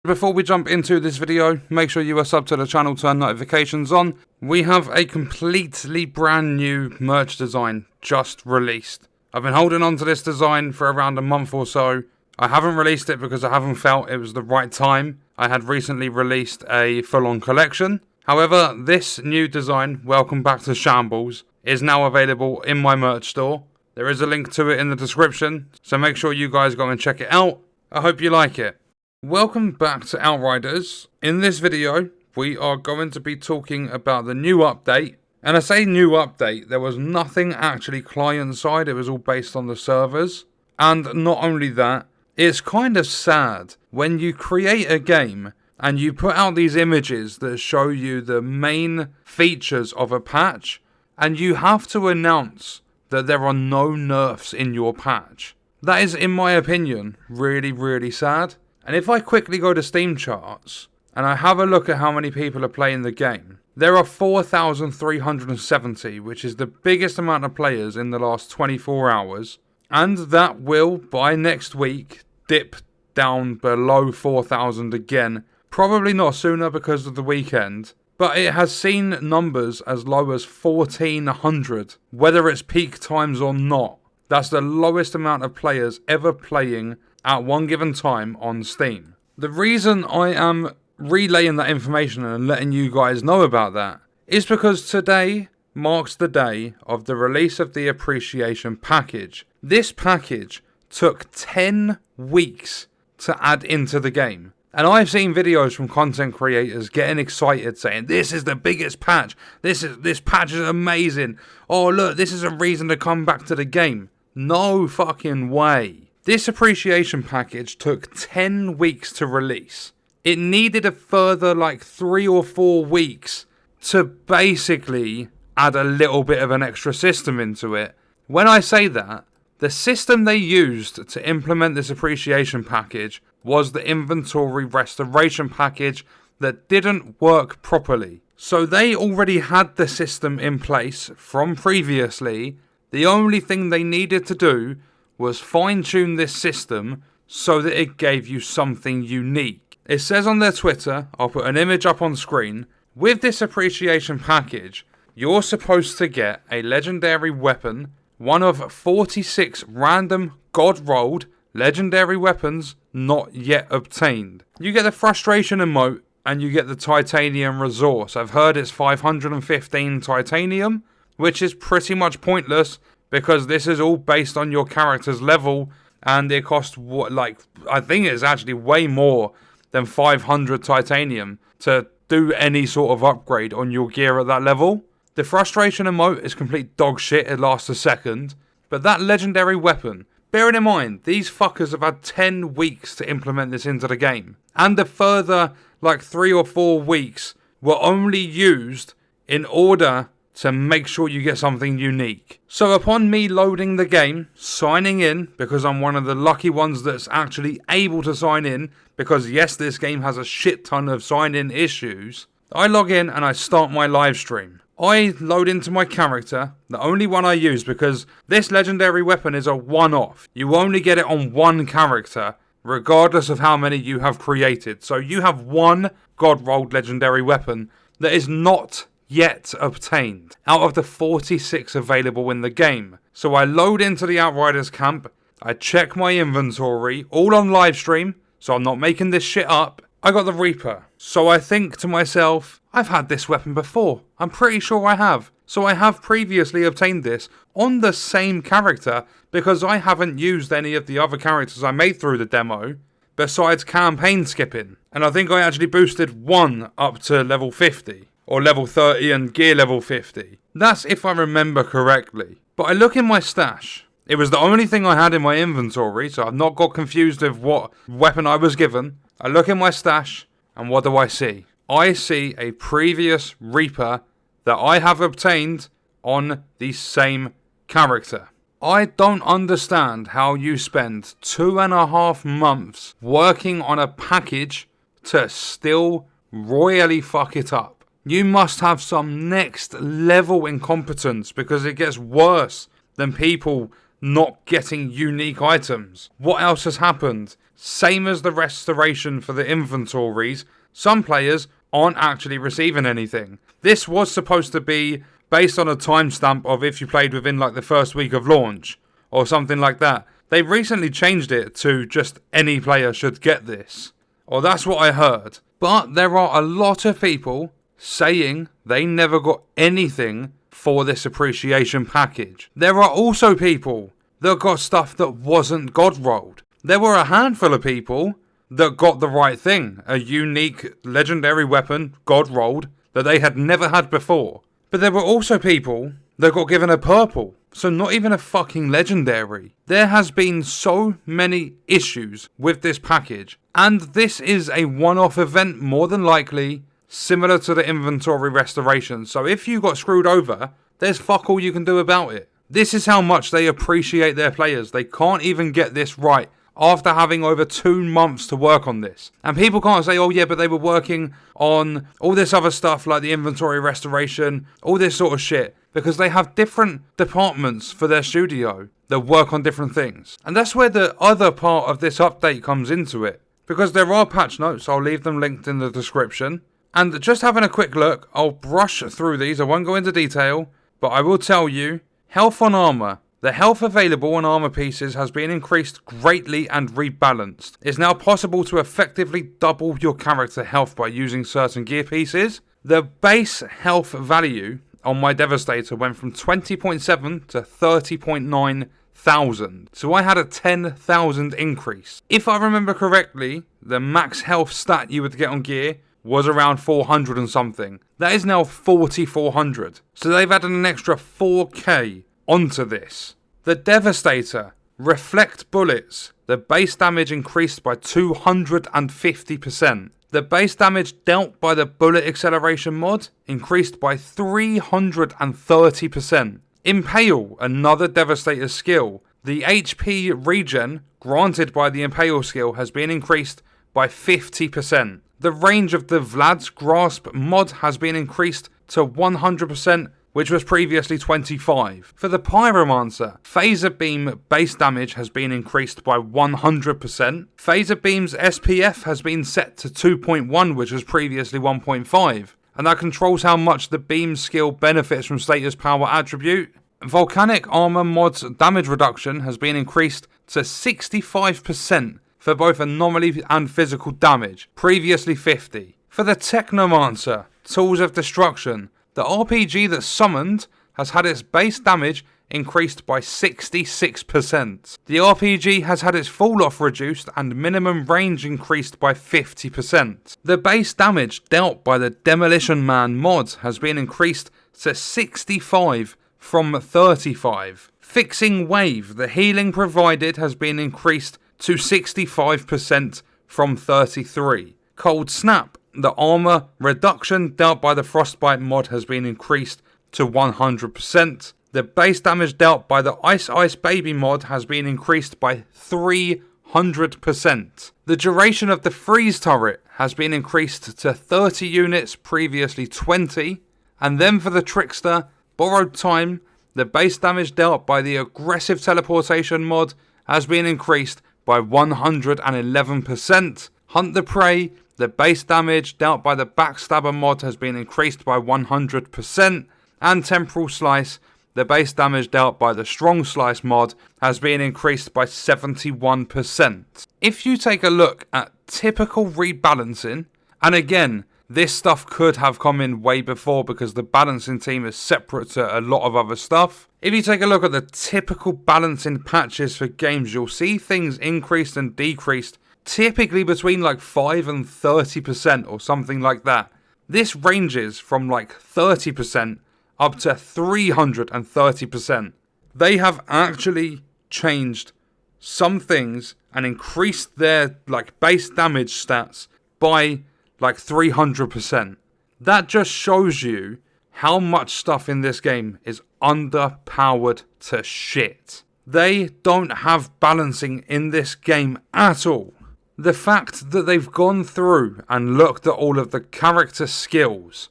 Before we jump into this video, make sure you are subbed to the channel, turn notifications on. We have a completely brand new merch design just released. I've been holding on to this design for around a month or so. I haven't released it because I haven't felt it was the right time. I had recently released a full-on collection. However, this new design, Welcome Back to Shambles, is now available in my merch store. There is a link to it in the description, so make sure you guys go and check it out. I hope you like it. Welcome back to Outriders. In this video, we are going to be talking about the new update. And I say new update, there was nothing actually client-side, it was all based on the servers. And not only that, it's kind of sad when you create a game and you put out these images that show you the main features of a patch, and you have to announce that there are no nerfs in your patch. That is, in my opinion, really sad. And if I quickly go to Steam charts, and I have a look at how many people are playing the game, there are 4,370, which is the biggest amount of players in the last 24 hours. And that will, by next week, dip down below 4,000 again. Probably not sooner because of the weekend, but it has seen numbers as low as 1,400, whether it's peak times or not. That's the lowest amount of players ever playing at one given time on Steam. The reason I am relaying that information and letting you guys know about that is because today marks the day of the release of the appreciation package. This package took 10 weeks to add into the game. And I've seen videos from content creators getting excited saying, this is the biggest patch, this patch is amazing, oh look, this is a reason to come back to the game. No fucking way. This appreciation package took 10 weeks to release. It needed a further 3 or 4 weeks to basically add a little bit of an extra system into it. When I say that, the system they used to implement this appreciation package was the inventory restoration package that didn't work properly. So they already had the system in place from previously. The only thing they needed to do was fine-tune this system so that it gave you something unique. It says on their Twitter, I'll put an image up on screen, with this appreciation package, you're supposed to get a legendary weapon, one of 46 random god-rolled legendary weapons not yet obtained. You get the frustration emote and you get the titanium resource. I've heard it's 515 titanium, which is pretty much pointless because this is all based on your character's level, and it costs I think it's actually way more than 500 titanium to do any sort of upgrade on your gear at that level. The frustration emote is complete dog shit, it lasts a second, but that legendary weapon, bearing in mind, these fuckers have had 10 weeks to implement this into the game, and the further 3 or 4 weeks were only used in order to make sure you get something unique. So upon me loading the game, signing in, because I'm one of the lucky ones that's actually able to sign in, because yes, this game has a shit ton of sign-in issues, I log in and I start my live stream. I load into my character, the only one I use, because this legendary weapon is a one-off. You only get it on one character, regardless of how many you have created. So you have one god-rolled legendary weapon that is not yet obtained out of the 46 available in the game. So I load into the Outriders camp, I check my inventory, all on live stream, so I'm not making this shit up. I got the Reaper. So I think to myself, I've had this weapon before. I'm pretty sure I have. So I have previously obtained this on the same character because I haven't used any of the other characters I made through the demo besides campaign skipping. And I think I actually boosted one up to level 50. Or level 30 and gear level 50. That's if I remember correctly. But I look in my stash. It was the only thing I had in my inventory, so I've not got confused with what weapon I was given. I look in my stash, and what do I see? I see a previous Reaper that I have obtained on the same character. I don't understand how you spend 2.5 months working on a package to still royally fuck it up. You must have some next level incompetence because it gets worse than people not getting unique items. What else has happened? same as the restoration for the inventories, some players aren't actually receiving anything. This was supposed to be based on a timestamp of if you played within like the first week of launch or something like that. They recently changed it to just any player should get this. Or that's what I heard. But there are a lot of people saying they never got anything for this appreciation package. There are also people that got stuff that wasn't God rolled. There were a handful of people that got the right thing. A unique legendary weapon, God rolled, that they had never had before. But there were also people that got given a purple. So not even a fucking legendary. There has been so many issues with this package. And this is a one-off event, more than likely, similar to the inventory restoration. So if you got screwed over, there's fuck all you can do about it. This is how much they appreciate their players. They can't even get this right after having over 2 months to work on this. And people can't say, oh yeah, but they were working on all this other stuff like the inventory restoration, all this sort of shit. Because they have different departments for their studio that work on different things. And that's where the other part of this update comes into it. Because there are patch notes, I'll leave them linked in the description. And just having a quick look, I'll brush through these, I won't go into detail. But I will tell you, health on armor. The health available on armor pieces has been increased greatly and rebalanced. It's now possible to effectively double your character health by using certain gear pieces. The base health value on my Devastator went from 20.7 to 30.9 thousand. So I had a 10,000 increase. If I remember correctly, the max health stat you would get on gear was around 400 and something. That is now 4,400. So they've added an extra 4k onto this. The Devastator, reflect bullets. The base damage increased by 250%. The base damage dealt by the bullet acceleration mod increased by 330%. Impale, another Devastator skill. The HP regen granted by the Impale skill has been increased by 50%. The range of the Vlad's Grasp mod has been increased to 100%, which was previously 25. For the Pyromancer, Phaser Beam base damage has been increased by 100%. Phaser Beam's SPF has been set to 2.1, which was previously 1.5. And that controls how much the beam skill benefits from status power attribute. Volcanic Armor mod's damage reduction has been increased to 65% for both anomaly and physical damage, previously 50. For the Technomancer, Tools of Destruction, the RPG that's summoned has had its base damage increased by 66%. The RPG has had its fall-off reduced and minimum range increased by 50%. The base damage dealt by the Demolition Man mod has been increased to 65 from 35. Fixing Wave, the healing provided has been increased to 65% from 33. Cold Snap, the armor reduction dealt by the Frostbite mod has been increased to 100%. The base damage dealt by the Ice Baby mod has been increased by 300%. The duration of the Freeze turret has been increased to 30 units, previously 20. And then for the Trickster, Borrowed Time, the base damage dealt by the Aggressive Teleportation mod has been increased by 111%. Hunt the Prey, the base damage dealt by the Backstabber mod has been increased by 100%. And Temporal Slice, the base damage dealt by the Strong Slice mod has been increased by 71%. If you take a look at typical rebalancing, and again, this stuff could have come in way before because the balancing team is separate to a lot of other stuff. If you take a look at the typical balancing patches for games, you'll see things increased and decreased typically between like 5 and 30% or something like that. This ranges from like 30% up to 330%. They have actually changed some things and increased their like base damage stats by like 300%. That just shows you how much stuff in this game is underpowered to shit. They don't have balancing in this game at all. The fact that they've gone through and looked at all of the character skills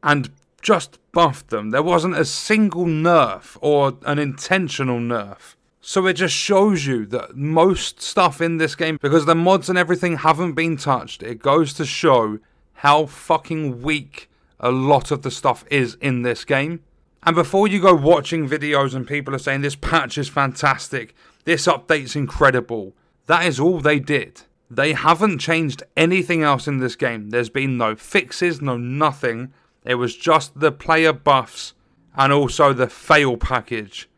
and just buffed them. There wasn't a single nerf or an intentional nerf. So it just shows you that most stuff in this game, because the mods and everything haven't been touched, it goes to show how fucking weak a lot of the stuff is in this game. And before you go watching videos and people are saying this patch is fantastic, this update's incredible, that is all they did. They haven't changed anything else in this game. There's been no fixes, no nothing. It was just the player buffs and also the fail package.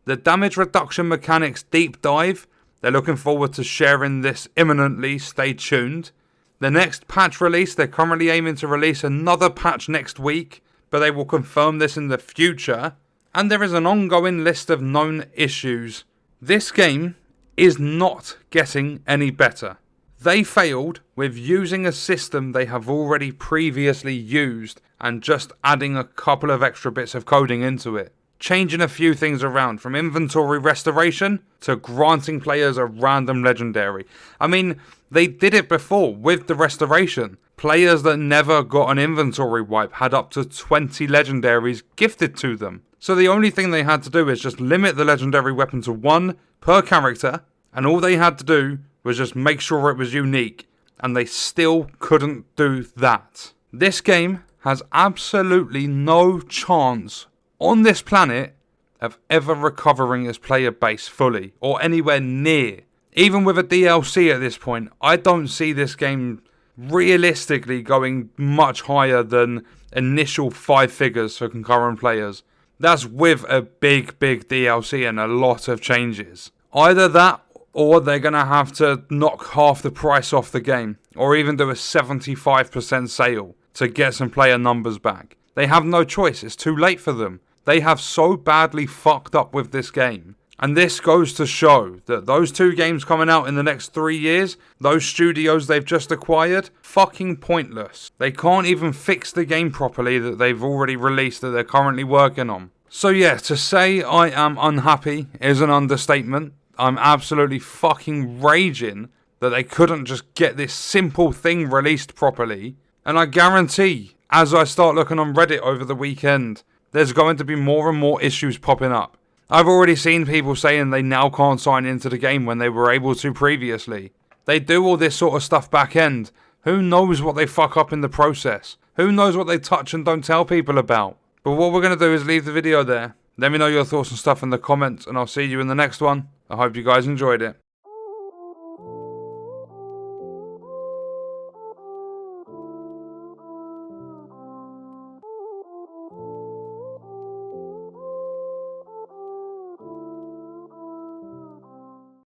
The damage reduction mechanics deep dive, they're looking forward to sharing this imminently, stay tuned. The next patch release, they're currently aiming to release another patch next week, but they will confirm this in the future. And there is an ongoing list of known issues. This game is not getting any better. They failed with using a system they have already previously used and just adding a couple of extra bits of coding into it. Changing a few things around, from inventory restoration to granting players a random legendary. I mean, they did it before with the restoration. Players that never got an inventory wipe had up to 20 legendaries gifted to them. So the only thing they had to do is just limit the legendary weapon to 1 per character, and all they had to do was just make sure it was unique, and they still couldn't do that. This game has absolutely no chance on this planet of ever recovering its player base fully, or anywhere near. Even with a DLC at this point, I don't see this game realistically going much higher than initial 5 figures for concurrent players. That's with a big DLC and a lot of changes. Either that, or they're going to have to knock half the price off the game, or even do a 75% sale to get some player numbers back. They have no choice, it's too late for them. They have so badly fucked up with this game. And this goes to show that those 2 games coming out in the next 3 years, those studios they've just acquired, fucking pointless. They can't even fix the game properly that they've already released that they're currently working on. So yeah, to say I am unhappy is an understatement. I'm absolutely fucking raging that they couldn't just get this simple thing released properly. And I guarantee, as I start looking on Reddit over the weekend, there's going to be more and more issues popping up. I've already seen people saying they now can't sign into the game when they were able to previously. They do all this sort of stuff back end. Who knows what they fuck up in the process? Who knows what they touch and don't tell people about? But what we're going to do is leave the video there. Let me know your thoughts and stuff in the comments, and I'll see you in the next one. I hope you guys enjoyed it.